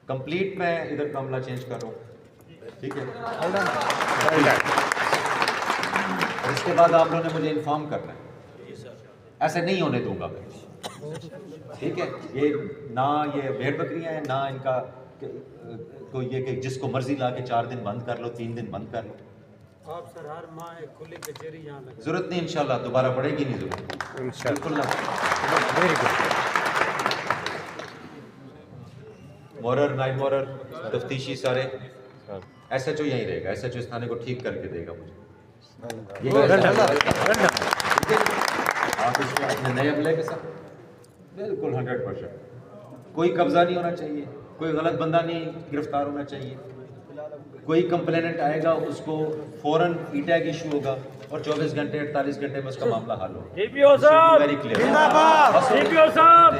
Complete मैं इधर मामला चेंज कर रहा हूँ, ठीक है। इसके बाद आप लोगों ने मुझे इन्फॉर्म करना है, ऐसे नहीं होने दूंगा मैं, ठीक है। ये ना ये भेड़ बकरियां हैं, ना इनका कोई ये कि जिसको मर्जी ला के 4 दिन बंद कर लो, 3 दिन बंद कर लो। आप सर हर माह एक खुली कचहरी यहाँ लगा, जरूरत नहीं, इंशाल्लाह दोबारा पड़ेगी नहीं जरूरत, बिल्कुल ना। मॉरर, नाइट मॉरर, तफ्तीशी सारे SHO यहीं रहेगा, SHO इस थाने को ठीक करके देगा मुझे। आप इसको अपने नए अमले के साथ बिल्कुल 100%, कोई कब्जा नहीं होना चाहिए, कोई गलत बंदा नहीं गिरफ्तार होना चाहिए। कोई कंप्लेनेंट आएगा उसको फौरन ई-टैग इशू होगा और 24 घंटे 48 घंटे में उसका मामला हल होगा। DPO साहब वेरी क्लियर। DPO साहब